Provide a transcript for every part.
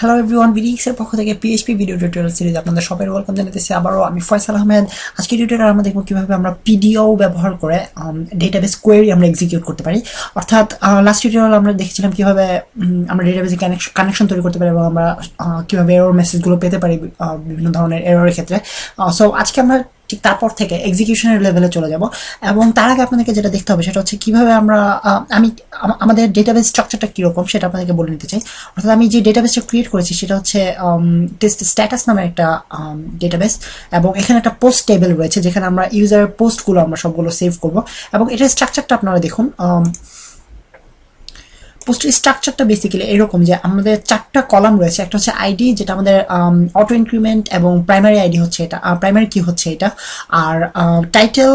Hello everyone, বিডিএক্সের পক্ষ থেকে PHP video tutorial series আপনাদের সবাই ওয়েলকাম জানাতেছি। আবারও আমি ফয়সাল আহমেদ। আজকে টিউটোরিয়াল আমরা দেখব কিভাবে আমরা পিডিও ব্যবহার করে ডেটাবেস কোয়েরি আমরা এক্সিকিউট করতে পারি। অর্থাৎ লাস্ট টিউটোরিয়াল আমরা দেখেছিলাম কিভাবে আমরা ডেটাবেসে কানেকশন তৈরি করতে পারি এবং আমরা কিভাবে এরর মেসেজগুলো পেতে পারি বিভিন্ন ধরনের এররের ক্ষেত্রে। সো আজকে আমরা ঠিক তারপর থেকে এক্সিকিউশনের লেভেলে চলে যাব এবং তার আগে আপনাদেরকে যেটা দেখতে হবে সেটা হচ্ছে কিভাবে আমরা আমাদের ডেটাবেস স্ট্রাকচারটা কীরকম সেটা আপনাদেরকে বলে নিতে চাই। অর্থাৎ আমি যে ডেটাবেসটা ক্রিয়েট করেছি সেটা হচ্ছে টেস্ট স্ট্যাটাস নামের একটা ডেটাবেস এবং এখানে একটা পোস্ট টেবিল রয়েছে যেখানে আমরা ইউজার পোস্টগুলো আমরা সবগুলো সেভ করব এবং এটার স্ট্রাকচারটা আপনারা দেখুন। পোস্টের স্ট্রাকচারটা বেসিক্যালি এরকম যে আমাদের চারটা কলাম রয়েছে। একটা হচ্ছে আইডি, যেটা আমাদের অটো ইনক্রিমেন্ট, এবং প্রাইমারি আইডি হচ্ছে এটা, প্রাইমারি কি হচ্ছে এটা, আর টাইটেল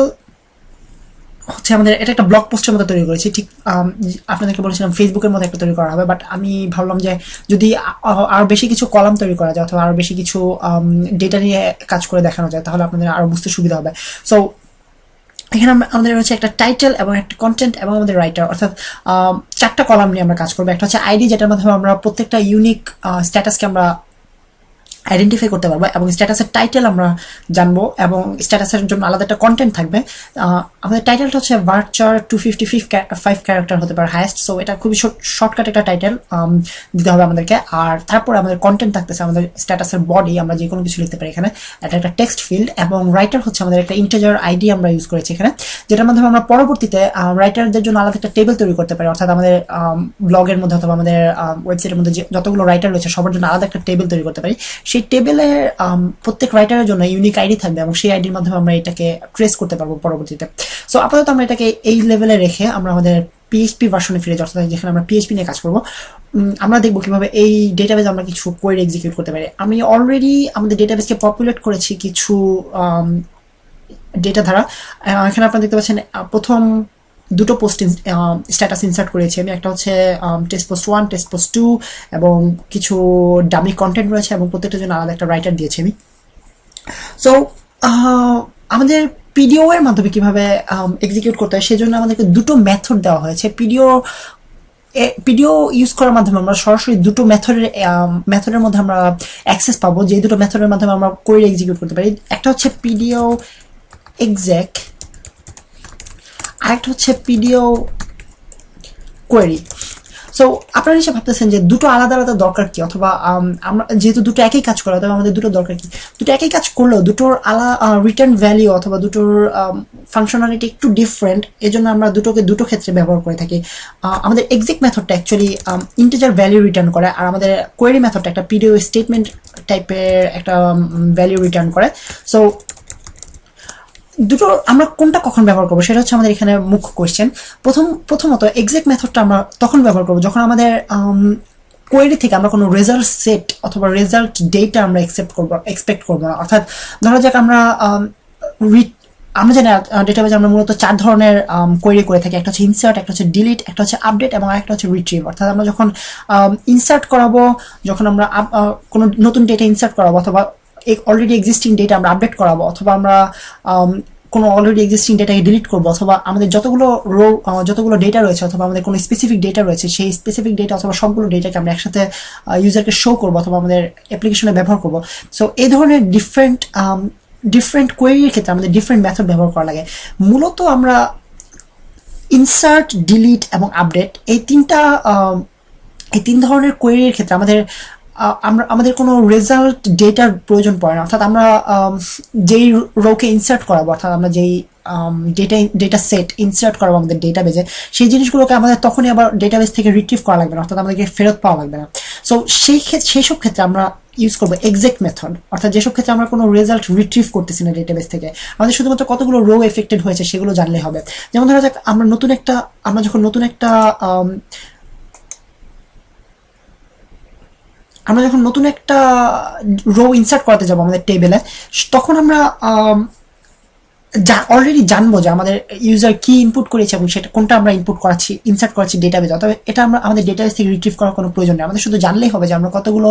হচ্ছে আমাদের এটা একটা ব্লগ পোস্টের মতো তৈরি করেছি। ঠিক আপনাদেরকে বলেছিলাম ফেসবুকের মতো একটা তৈরি করা হবে, বাট আমি ভাবলাম যে যদি আরও বেশি কিছু কলাম তৈরি করা যায় অথবা আরও বেশি কিছু ডেটা নিয়ে কাজ করে দেখানো যায় তাহলে আপনাদের আরও বুঝতে সুবিধা হবে। সো এখানে আমাদের হচ্ছে একটা টাইটেল এবং একটা কন্টেন্ট এবং আমাদের রাইটার, অর্থাৎ চারটা কলাম নিয়ে আমরা কাজ করবো। একটা হচ্ছে আইডি, যেটার মাধ্যমে আমরা প্রত্যেকটা ইউনিক স্ট্যাটাসকে আমরা আইডেন্টিফাই করতে পারবো এবং স্ট্যাটাসের টাইটেল আমরা জানবো এবং স্ট্যাটাসের জন্য আলাদা একটা কন্টেন্ট থাকবে। আমাদের টাইটেলটা হচ্ছে ভার্চার 255 ক্যারেক্টার হতে পারে হাইয়েস্ট। সো এটা খুবই শর্টকাট একটা টাইটেল দিতে হবে আমাদেরকে। আর তারপরে আমাদের কন্টেন্ট থাকতেছে আমাদের স্ট্যাটাসের বডি, আমরা যে কোনো কিছু লিখতে পারি এখানে। এটা একটা টেক্সট ফিল্ড এবং রাইটার হচ্ছে আমাদের একটা ইন্টিজার আইডি আমরা ইউজ করেছি এখানে, যেটার মাধ্যমে আমরা পরবর্তীতে রাইটারদের জন্য আলাদা একটা টেবিল তৈরি করতে পারি। অর্থাৎ আমাদের ব্লগের মধ্যে অথবা আমাদের ওয়েবসাইটের মধ্যে যতগুলো রাইটার রয়েছে সবার জন্য আলাদা একটা টেবিল তৈরি করতে পারি। সেই টেবিলের প্রত্যেক রাইটারের জন্য ইউনিক আইডি থাকবে এবং সেই আইডির মাধ্যমে আমরা এটাকে ট্রেস করতে পারবো পরবর্তীতে। সো আপাতত আমরা এটাকে এই লেভেলে রেখে আমরা আমাদের পিএইচপি ভার্সনে ফিরে যাই, অর্থাৎ যেখানে আমরা পিএইচপি নিয়ে কাজ করবো। আমরা দেখবো কিভাবে এই ডেটাবেস আমরা কিছু কোয়েরি এক্সিকিউট করতে পারি। আমি অলরেডি আমাদের ডেটাবেসকে পপুলেট করেছি কিছু ডেটা দ্বারা। এখানে আপনারা দেখতে পাচ্ছেন প্রথম দুটো পোস্ট স্ট্যাটাস ইনসার্ট করেছি আমি। একটা হচ্ছে টেস্ট পোস্ট 1, টেস্ট পোস্ট 2 এবং কিছু ডামি কন্টেন্ট রয়েছে এবং প্রত্যেকটার জন্য আলাদা একটা রাইটার দিয়েছি আমি। সো আমাদের পিডিও এর মাধ্যমে কিভাবে এক্সিকিউট করতে হয় সেজন্য আমাদেরকে দুটো মেথড দেওয়া হয়েছে। পিডিও ইউজ করার মাধ্যমে আমরা সরাসরি দুটো মেথডের মধ্যে আমরা অ্যাক্সেস পাবো, যে দুটো মেথডের মাধ্যমে আমরা কোয়েরি এক্সিকিউট করতে পারি। একটা হচ্ছে পিডিও এক্সেক, আরেকটা হচ্ছে পিডিও কোয়েরি। সো আপনারা নিশ্চয়ই ভাবতেছেন যে দুটো আলাদা আলাদা দরকার কি, অথবা আমরা যেহেতু দুটো একই কাজ করে তবে আমাদের দুটো দরকার কি। দুটো একই কাজ করলেও দুটোর রিটার্ন ভ্যালিউ অথবা দুটোর ফাংশনালিটি একটু ডিফারেন্ট, এজন্য আমরা দুটোকে দুটো ক্ষেত্রে ব্যবহার করে থাকি। আমাদের exec মেথডটা actually integer value return করে, আর আমাদের কোয়েরি মেথডটা একটা পিডিও স্টেটমেন্ট টাইপের একটা ভ্যালিউ রিটার্ন করে। সো দুটো আমরা কোনটা কখন ব্যবহার করবো সেটা হচ্ছে আমাদের এখানে মুখ্য কোয়েশ্চেন। প্রথমত এক্সাক্ট মেথডটা আমরা তখন ব্যবহার করবো যখন আমাদের কোয়েরি থেকে আমরা কোনো রেজাল্ট সেট অথবা রেজাল্ট ডেটা আমরা এক্সপেক্ট করবো না। অর্থাৎ ধরা যাক আমরা জানি ডেটাবেজে আমরা মূলত 4 ধরনের কোয়েরি করে থাকি। একটা হচ্ছে ইনসার্ট, একটা হচ্ছে ডিলিট, একটা হচ্ছে আপডেট এবং একটা হচ্ছে রিট্রিভ। অর্থাৎ আমরা যখন ইনসার্ট করাবো, যখন আমরা কোনো নতুন ডেটা ইনসার্ট করাবো অথবা অলরেডি এক্সিস্টিং ডেটা আমরা আপডেট করাবো, অথবা আমরা কোনো অলরেডি এক্সিস্টিং ডেটাকে ডিলিট করবো, অথবা আমাদের যতগুলো ডেটা রয়েছে অথবা আমাদের কোনো স্পেসিফিক ডেটা রয়েছে সেই স্পেসিফিক ডেটা অথবা সবগুলো ডেটাকে আমরা একসাথে ইউজারকে শো করবো অথবা আমাদের অ্যাপ্লিকেশনে ব্যবহার করবো। সো এই ধরনের ডিফারেন্ট কোয়েরির ক্ষেত্রে আমাদের ডিফারেন্ট মেথড ব্যবহার করা লাগে। মূলত আমরা ইনসার্ট, ডিলিট এবং আপডেট এই তিন ধরনের কোয়েরির ক্ষেত্রে আমাদের কোনো রেজাল্ট ডেটার প্রয়োজন পড়ে না। অর্থাৎ আমরা যেই রোকে ইনসার্ট করাবো, অর্থাৎ আমরা যেই ডেটা সেট ইনসার্ট করাবো আমাদের ডেটাবেজে, সেই জিনিসগুলোকে আমাদের তখনই আবার ডেটাবেজ থেকে রিট্রিভ করা লাগবে না, অর্থাৎ আমাদেরকে ফেরত পাওয়া লাগবে না। সো সেই সব ক্ষেত্রে আমরা ইউজ করবো এক্সাক্ট মেথড। অর্থাৎ যেসব ক্ষেত্রে আমরা কোনো রেজাল্ট রিট্রিভ করতেছি না ডেটাবেজ থেকে, আমাদের শুধুমাত্র কতগুলো রো এফেক্টেড হয়েছে সেগুলো জানলে হবে। যেমন ধরা যাক আমরা যখন নতুন একটা রো ইনসার্ট করতে যাবো আমাদের টেবিলে, তখন আমরা অলরেডি জানবো যে আমাদের ইউজার কি ইনপুট করেছে এবং সেটা কোনটা আমরা ইনসার্ট করাচ্ছি ডেটাবেজে। অথবা এটা আমরা আমাদের ডেটাবেজ থেকে রিট্রিভ করার কোনো প্রয়োজন নেই। আমাদের শুধু জানলেই হবে যে আমরা কতগুলো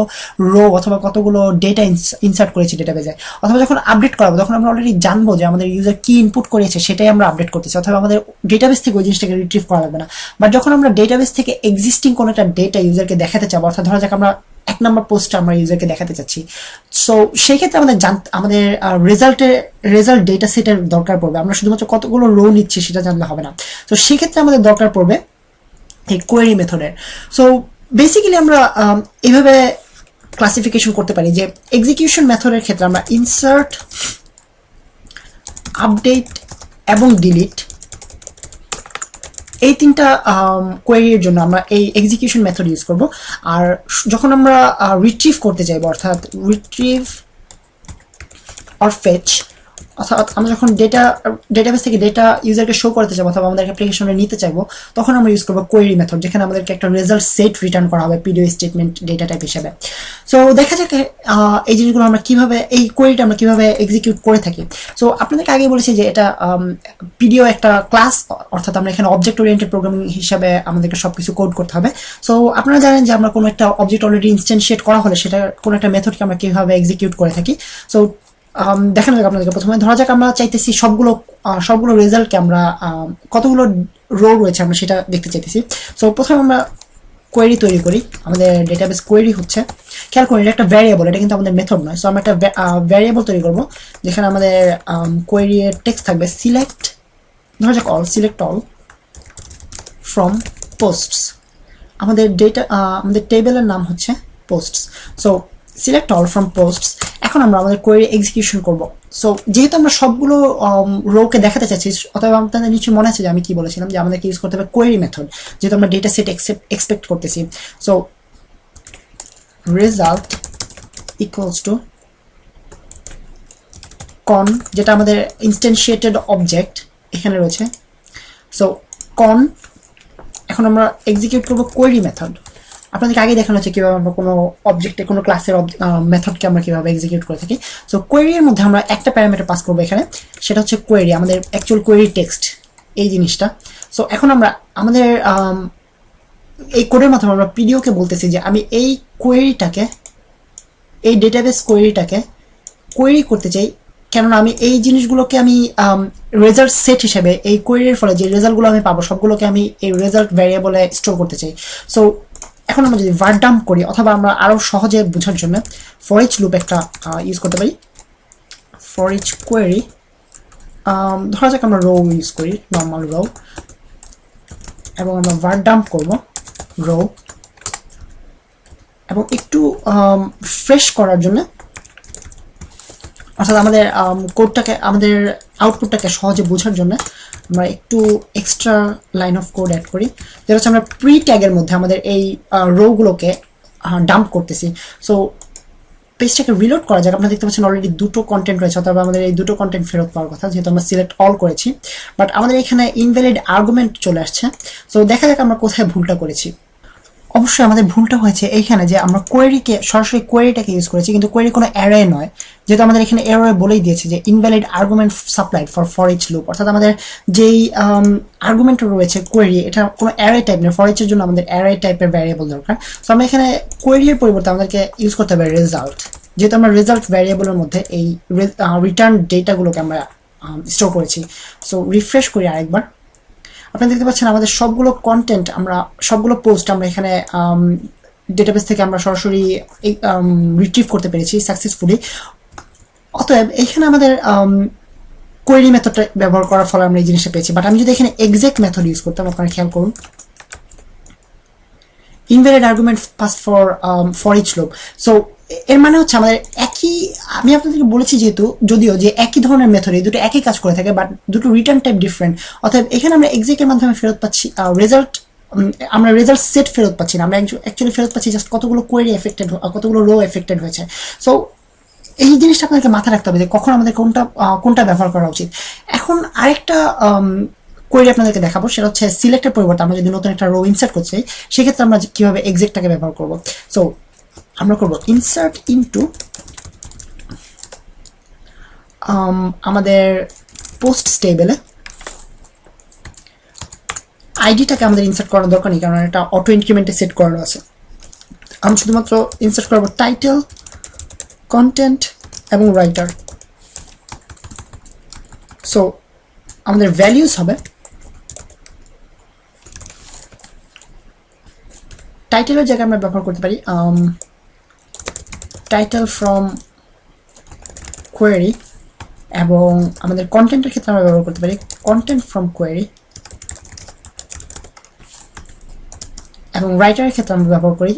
রো অথবা কতগুলো ডেটা ইনসার্ট করেছি ডেটাবেজে। অথবা যখন আপডেট করাবো তখন আমরা অলরেডি জানবো যে আমাদের ইউজার কি ইনপুট করেছে সেটাই আমরা আপডেট করতেছি, অথবা আমাদের ডেটাবেজ থেকে ওই জিনিসটাকে রিট্রিভ করা লাগবে না। বাট যখন আমরা ডেটাবেজ থেকে এক্সিস্টিং কোনো একটা ডেটা ইউজারকে দেখাতে চাবো, অর্থাৎ ধরা যাক আমরা এক নম্বর পোস্টটা আমরা ইউজারকে দেখাতে চাচ্ছি। সো সেই ক্ষেত্রে আমাদের রেজাল্ট ডেটা সেটের দরকার পড়বে। আমরা শুধুমাত্র কতগুলো রো নিচ্ছি সেটা জানলে হবে না। তো সেক্ষেত্রে আমাদের দরকার পড়বে এই কোয়েরি মেথডের। সো বেসিক্যালি আমরা এইভাবে ক্লাসিফিকেশন করতে পারি যে এক্সিকিউশন মেথডের ক্ষেত্রে আমরা ইনসার্ট, আপডেট এবং ডিলিট এই তিনটা কোয়েরির জন্য আমরা এই এক্সিকিউশন মেথড ইউজ করব। আর যখন আমরা রিট্রিভ করতে চাইবো, অর্থাৎ রিট্রিভ অর ফেচ, অর্থাৎ আমরা যখন ডেটাবেস থেকে ডেটা ইউজারকে শো করতে চাইবো অথবা আমাদের অ্যাপ্লিকেশনে নিতে চাইবো, তখন আমরা ইউজ করবো কোয়েরি মেথড, যেখানে আমাদেরকে একটা রেজাল্ট সেট রিটার্ন করা হবে পিডিও স্টেটমেন্ট ডেটা টাইপ হিসেবে। সো দেখা যাক এই জিনিসগুলো আমরা কিভাবে, এই কোয়েরিটা আমরা কিভাবে এক্সিকিউট করে থাকি। সো আপনাদেরকে আগে বলেছি যে এটা পিডিও একটা ক্লাস, অর্থাৎ আমরা এখানে অবজেক্ট ওরিয়েন্টেড প্রোগ্রামিং হিসাবে আমাদেরকে সবকিছু কোড করতে হবে। সো আপনারা জানেন যে আমরা কোনো একটা অবজেক্ট অলরেডি ইনস্ট্যান্সিয়েট করা হলে সেটা কোনো একটা মেথডকে আমরা কিভাবে এক্সিকিউট করে থাকি। সো দেখানো যাক আপনাদেরকে। প্রথমে ধরা যাক আমরা চাইতেছি সবগুলো রেজাল্টকে আমরা কতগুলো রো রয়েছে আমরা সেটা দেখতে চাইতেছি। সো প্রথমে আমরা কোয়েরি তৈরি করি। আমাদের ডেটাবেস কোয়েরি হচ্ছে, খেয়াল করি এটা একটা ভ্যারিয়েবল, এটা কিন্তু আমাদের মেথড নয়। সো আমরা একটা ভ্যারিয়েবল তৈরি করব যেখানে আমাদের কোয়েরি এর টেক্সট থাকবে সিলেক্ট, ধরা যাক all, select all from posts. আমাদের টেবিলের নাম হচ্ছে posts. So select all from posts. এখন আমরা আমাদের কোয়েরি এক্সিকিউশন করব। সো যেহেতু আমরা সবগুলো রোকে দেখাতে চাচ্ছি, অথবা আপনাদের নিশ্চয়ই মনে আছে যে আমি কি বলেছিলাম যে আমাদেরকে ইউজ করতে হবে কোয়েরি মেথড, যেহেতু আমরা ডেটা সেট এক্সপেক্ট করতেছি। সো রেজাল্ট ইকুয়ালস টু কন, যেটা আমাদের ইনস্ট্যান্সিয়েটেড অবজেক্ট এখানে রয়েছে। সো কন, এখন আমরা এক্সিকিউট করব কোয়েরি মেথড। আপনাদেরকে আগে দেখানো হচ্ছে কিভাবে আমরা কোনো অবজেক্টে, কোনো ক্লাসের মেথডকে আমরা কিভাবে এক্সিকিউট করে থাকি। সো কোয়েরির মধ্যে আমরা একটা প্যারামিটার পাস করবো এখানে, সেটা হচ্ছে কোয়েরি, আমাদের অ্যাকচুয়াল কোয়েরি টেক্সট এই জিনিসটা। সো এখন আমরা আমাদের এই কোডের মাধ্যমে আমরা পিডিওকে বলতেছি যে আমি এই কোয়েরিটাকে, এই ডেটাবেস কোয়েরিটাকে কোয়েরি করতে চাই, কেননা আমি এই জিনিসগুলোকে আমি রেজাল্ট সেট হিসেবে এই কোয়েরির ফলে যে রেজাল্টগুলো আমি পাবো সবগুলোকে আমি এই রেজাল্ট ভ্যারিয়েবলে স্টোর করতে চাই। সো এখন আমরা যদি var dump করি, অথবা আমরা আরো সহজে বোঝার জন্য for each লুপ একটা ইউজ করতে পারি, for each কোয়েরি। ধরা যাক আমরা রো ইউজ করি, নর্মাল রো, এবং আমরা var dump করব রো, এবং একটু ফ্রেশ করার জন্য, অর্থাৎ আমাদের কোডটাকে, আমাদের আউটপুটটাকে সহজে বোঝার জন্য আমরা একটু extra line of code add করি, যেটা হচ্ছে আমরা প্রি ট্যাগের মধ্যে আমাদের এই রোগুলোকে ডাম্প করতেছি। সো পেজটাকে রিলোড করা যাক। আপনারা দেখতে পাচ্ছেন অলরেডি দুটো কন্টেন্ট রয়েছে, অথবা আমাদের এই দুটো কন্টেন্ট ফেরত পাওয়ার কথা, যেহেতু আমরা সিলেক্ট অল করেছি, বাট আমাদের এখানে ইনভ্যালিড আর্গুমেন্ট চলে আসছে। সো দেখা যাক আমরা কোথায় ভুলটা করেছি। অবশ্যই আমাদের ভুলটা হয়েছে এইখানে যে আমরা কোয়েরিকে, সরাসরি কোয়েরিটাকে ইউজ করেছি, কিন্তু কোয়েরি কোনো অ্যারে নয়, যেহেতু আমাদের এখানে অ্যারে বলেই দিয়েছে যে invalid argument supplied for each loop, অর্থাৎ আমাদের যেই আর্গুমেন্ট রয়েছে কোয়েরি, এটা কোনো অ্যারে টাইপ নয়। ফর ইচের জন্য আমাদের অ্যারে টাইপের ভ্যারিয়েবল দরকার। সো আমরা এখানে কোয়েরির পরিবর্তে আমাদেরকে ইউজ করতে হবে রেজাল্ট, যেহেতু আমরা রেজাল্ট ভ্যারিয়েবলের মধ্যে এই রিটার্ন ডেটাগুলোকে আমরা স্টোর করেছি। সো রিফ্রেশ করি আরেকবার। আপনারা দেখতে পাচ্ছেন আমাদের সবগুলো কন্টেন্ট, আমরা সবগুলো পোস্ট আমরা এখানে ডেটাবেস থেকে আমরা সরাসরি রিট্রিভ করতে পেরেছি সাকসেসফুলি। অতএব এখানে আমাদের কোয়েরি মেথডটা ব্যবহার করার ফলে আমরা এই জিনিসটা পেয়েছি। বাট আমি যদি এখানে এক্সাক্ট মেথড ইউজ করতাম, আপনারা খেয়াল করুন, invalid argument pass for each loop. So এর মানে হচ্ছে আমাদের একই, আমি আপনাদেরকে বলেছি যেহেতু, যদিও যে একই ধরনের মেথড, এই দুটো একই কাজ করে থাকে, বাট দুটো রিটার্ন টাইপ ডিফারেন্ট। অর্থাৎ এখানে আমরা এক্সাক্টের মাধ্যমে ফেরত পাচ্ছি রেজাল্ট, আমরা রেজাল্ট সেট ফেরত পাচ্ছি না, আমরা অ্যাকচুয়ালি ফেরত পাচ্ছি জাস্ট কতগুলো কোয়েরি এফেক্টেড, কতগুলো রো এফেক্টেড হয়েছে। সো এই জিনিসটা আপনাদেরকে মাথায় রাখতে হবে যে কখন আমাদের কোনটা ব্যবহার করা উচিত। এখন আরেকটা কোয়েরি আপনাদেরকে দেখাবো, সেটা হচ্ছে সিলেক্টের পরিবর্তে আমরা যদি নতুন একটা রো ইনসার্ট করছি, সেক্ষেত্রে আমরা কিভাবে এক্সাক্টটাকে ব্যবহার করব। সো আমরা করব ইনসার্ট ইনটু আমাদের পোস্ট টেবিলে। আইডিটাকে আমাদের ইনসার্ট করার দরকার নেই, কারণ এটা অটো ইনক্রিমেন্টে সেট করানো আছে। আমি শুধুমাত্র ইনসার্ট করব টাইটেল, কন্টেন্ট এবং রাইটার। সো আমাদের ভ্যালিউজ হবে, টাইটেলের জায়গায় আমরা ব্যবহার করতে পারি টাইটেল ফ্রম কোয়েরি, এবং আমাদের কন্টেন্টের ক্ষেত্রে আমরা ব্যবহার করতে পারি কন্টেন্ট ফ্রম কোয়েরি, এবং রাইটারের ক্ষেত্রে আমরা ব্যবহার করি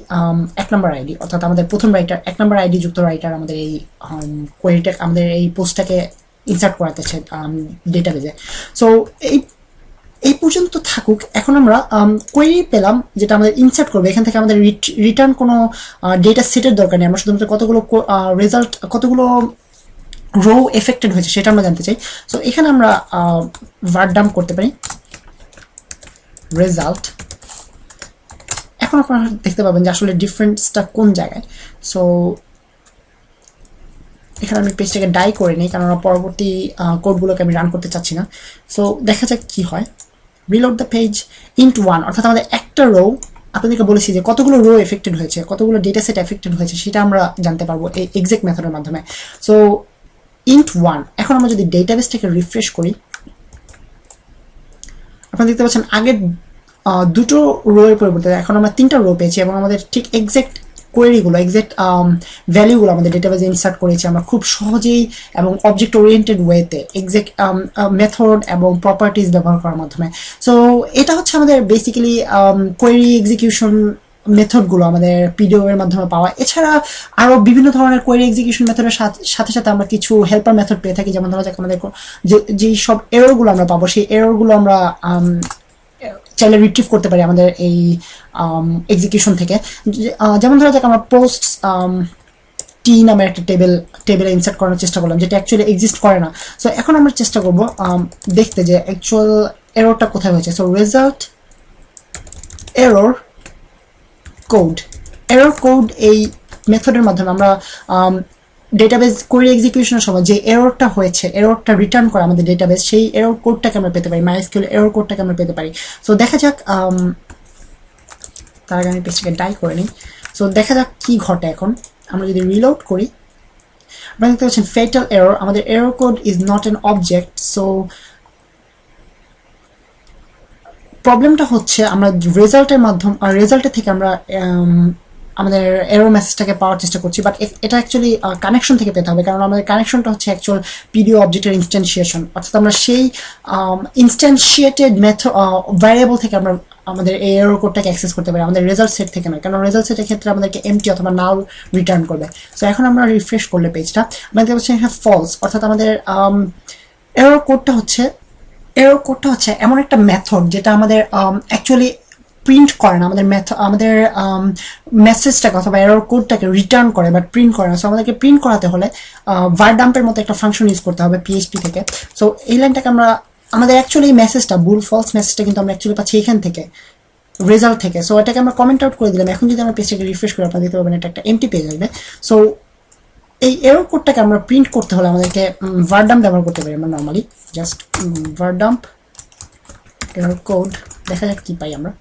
1 নম্বর আইডি, অর্থাৎ আমাদের প্রথম রাইটার 1 নম্বর আইডি যুক্ত রাইটার আমাদের এই কোয়েরিটা আমাদের এই পোস্টটাকে ইনসার্ট করাতেছে ডেটাবেজে। সো এই পর্যন্ত থাকুক। এখন আমরা কোয়েরি পেলাম যেটা আমাদের ইনসার্ট করবে, এখান থেকে আমাদের রিটার্ন কোনো ডেটা সেটের দরকার নেই, আমরা শুধুমাত্র কতগুলো রেজাল্ট, কতগুলো রো এফেক্টেড হয়েছে সেটা আমরা জানতে চাই। সো এখানে আমরা ভার ডাম্প করতে পারি রেজাল্ট। এখন আপনারা দেখতে পাবেন যে আসলে ডিফারেন্সটা কোন জায়গায়। সো এখানে আমি পেজটাকে ডাই করে নিই, কারণ পরবর্তী কোডগুলোকে আমি রান করতে চাচ্ছি না। সো দেখা যাক কি হয়। রিলোড দ্য পেজ ইনটু 1, অর্থাৎ আমাদের একটা রো, আপনাদেরকে বলেছি যে কতগুলো রো এফেক্টেড হয়েছে, কতগুলো ডেটা সেট এফেক্টেড হয়েছে সেটা আমরা জানতে পারবো এই এক্সাক্ট মেথডের মাধ্যমে। So int 1। এখন আমরা যদি ডেটাবেসটাকে রিফ্রেশ করি, আপনারা দেখতে পাচ্ছেন আগের দুটো রো এর পরিবর্তে এখন আমরা 3টা রো পেয়েছি, এবং আমাদের ঠিক এক্সাক্ট কোয়েরিগুলো, এক্সাক্ট ভ্যালুগুলো আমাদের ডেটাবেজে ইনসার্ট করেছি আমরা খুব সহজেই এবং অবজেক্ট ওরিয়েন্টেড ওয়েতে, এক্সাক্ট মেথড এবং প্রপার্টিজ ব্যবহার করার মাধ্যমে। সো এটা হচ্ছে আমাদের বেসিক্যালি কোয়েরি এক্সিকিউশন মেথডগুলো আমাদের পিডিও এর মাধ্যমে পাওয়া। এছাড়া আরো বিভিন্ন ধরনের কোয়েরি এক্সিকিউশন মেথডের সাথে সাথে আমরা কিছু হেল্পার মেথড পেয়ে থাকি, যেমন ধরা যাক আমাদের যেই সব এররগুলো আমরা পাবো সেই এররগুলো আমরা চাইলে রিট্রিভ করতে পারি আমাদের এই এক্সিকিউশন থেকে। যেমন ধরা যাক আমরা পোস্ট টি নামের একটা টেবিলে ইনসার্ট করার চেষ্টা করলাম, যেটা অ্যাকচুয়ালি এক্সিস্ট করে না। সো এখন আমরা চেষ্টা করব দেখতে যে অ্যাকচুয়াল এররটা কোথায় হয়েছে। সো রেজাল্ট এরর কোড, এই মেথডের মাধ্যমে আমরা ডেটাবেস কোয়েরি এক্সিকিউশনের সময় যে এররটা হয়েছে, এররটা রিটার্ন করে আমাদের ডেটাবেস, সেই এরর কোডটাকে আমরা পেতে পারি, মাইএসকিউএল এরর কোডটাকে আমরা পেতে পারি। সো দেখা যাক, তার আগে আমি পেজটাকে ডাই করে নিই। সো দেখা যাক কি ঘটে। এখন আমরা যদি রিলোড করি, আপনারা দেখতে পাচ্ছেন ফেটাল এরর, আমাদের error code is not an object. So প্রবলেমটা হচ্ছে আমরা রেজাল্টের থেকে আমরা আমাদের এরর মেসেজটাকে পাওয়ার চেষ্টা করছি, বাট এটা অ্যাকচুয়ালি কানেকশন থেকে পেতে হবে, কারণ আমাদের কানেকশনটা হচ্ছে অ্যাকচুয়াল পিডিও অবজেক্টের ইনস্ট্যান্সিয়েশন, অর্থাৎ আমরা সেই ইনস্ট্যান্সিয়েটেড মেথড ভ্যারিয়েবল থেকে আমরা আমাদের এই এরর কোডটাকে অ্যাক্সেস করতে পারি, আমাদের রেজাল্ট সেট থেকে নয়, কারণ রেজাল্ট সেটের ক্ষেত্রে আমাদেরকে এমটি অথবা নাল রিটার্ন করবে। সো এখন আমরা রিফ্রেশ করলে পেজটা আমরা দেখতে পাচ্ছি এখানে ফলস, অর্থাৎ আমাদের এরর কোডটা হচ্ছে এমন একটা মেথড যেটা আমাদের অ্যাকচুয়ালি প্রিন্ট করে না, আমাদের মেসেজটাকে অথবা এরর কোডটাকে রিটার্ন করে বাট প্রিন্ট করে না। সো আমাদেরকে প্রিন্ট করাতে হলে var dump-এর মতো একটা ফাংশন ইউজ করতে হবে পিএইচপি থেকে। সো এই লাইনটাকে আমরা আমাদের অ্যাকচুয়ালি মেসেজটা বুল ফলস মেসেজটা কিন্তু আমরা অ্যাকচুয়ালি পাচ্ছি এখান থেকে, রেজাল্ট থেকে। সো এটাকে আমরা কমেন্ট আউট করে দিলাম। এখন যদি আমরা পেজটাকে রিফ্রেশ করি, আপনারা দেখতে পাবেন এটা একটা এমটি পেজ আসবে। সো এই এরর কোডটাকে আমরা প্রিন্ট করতে হলে আমাদেরকে var dump ব্যবহার করতে পারি আমরা normally. Just var dump error code, দেখা যাক কি পাই আমরা।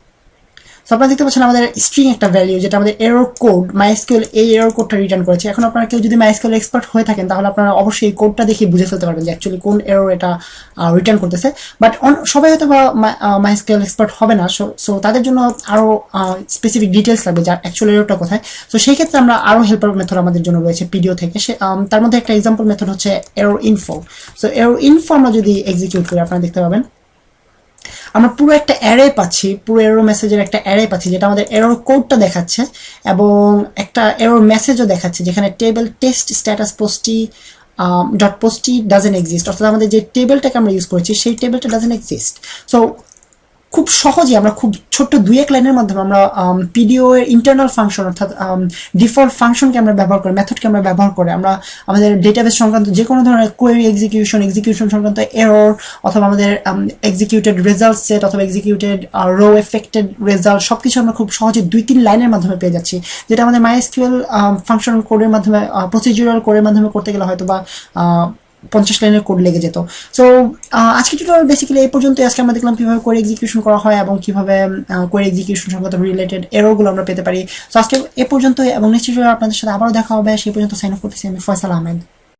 সো আপনারা দেখতে পাচ্ছেন আমাদের স্ট্রিং একটা ভ্যালু, যেটা আমাদের এরর কোড, মাইএসকিউএল এই এরর কোডটা রিটার্ন করেছে। এখন আপনারা কেউ যদি মাইএসকিউএল এক্সপার্ট হয়ে থাকেন, তাহলে আপনারা অবশ্যই এই কোডটা দেখে বুঝে ফেলতে পারবেন যে অ্যাকচুয়ালি কোন এরর এটা রিটার্ন করতেছে। বাট সবাই হয়তো বা মাইএসকিউএল এক্সপার্ট হবে না, সো তাদের জন্য আরো স্পেসিফিক ডিটেলস লাগবে যে অ্যাকচুয়াল এররটা কোথায়। সো সেই ক্ষেত্রে আমরা আরো হেল্পার মেথড আমাদের জন্য রয়েছে পিডিও থেকে। তার মধ্যে একটা এক্সাম্পল মেথড হচ্ছে error info. So error info আমরা যদি এক্সিকিউট করি, আপনারা দেখতে পাবেন আমরা পুরো একটা অ্যারে পাচ্ছি, পুরো এরর মেসেজের একটা অ্যারে পাচ্ছি, যেটা আমাদের এরর কোডটা দেখাচ্ছে এবং একটা এরর মেসেজও দেখাচ্ছে, যেখানে table test status posty dot posty doesn't exist, অর্থাৎ আমাদের যে টেবিলটাকে আমরা ইউজ করেছি সেই টেবিলটা ডাজেন্ট এক্সিস্ট। সো খুব সহজে আমরা খুব ছোট্ট 2-1 লাইনের মাধ্যমে আমরা পিডিও এর ইন্টারনাল ফাংশন অর্থাৎ ডিফল্ট ফাংশনকে আমরা ব্যবহার করে, মেথডকে আমরা ব্যবহার করে আমরা আমাদের ডেটাবেস সংক্রান্ত যে কোনো ধরনের কোয়েরি এক্সিকিউশন সংক্রান্ত এরর অথবা আমাদের এক্সিকিউটেড রেজাল্ট সেট অথবা এক্সিকিউটেড রো এফেক্টেড রেজাল্ট সবকিছু আমরা খুব সহজে 2-3 লাইনের মাধ্যমে পেয়ে যাচ্ছি, যেটা আমাদের মাইএসকিউএল ফাংশন কোডের মাধ্যমে প্রসিডিউরাল কোডের মাধ্যমে করতে গেলে হয়তো বা 50 লাইনের কোড লেগে যেত। সো আজকে টিউটোরিয়াল বেসিক্যালি এই পর্যন্ত। আজকে আমরা দেখলাম কিভাবে কোয়েরি এক্সিকিউশন করা হয় এবং কিভাবে কোয়েরি এক্সিকিউশন সংক্রান্ত রিলেটেড এররগুলো আমরা পেতে পারি। সো আজকে এ পর্যন্ত, এবং নেক্সট টিউটোরিয়াল আপনাদের সাথে আবারও দেখা হবে। সেই পর্যন্ত সাইন অফ করতেছি আমি ফয়সাল আহমেদ।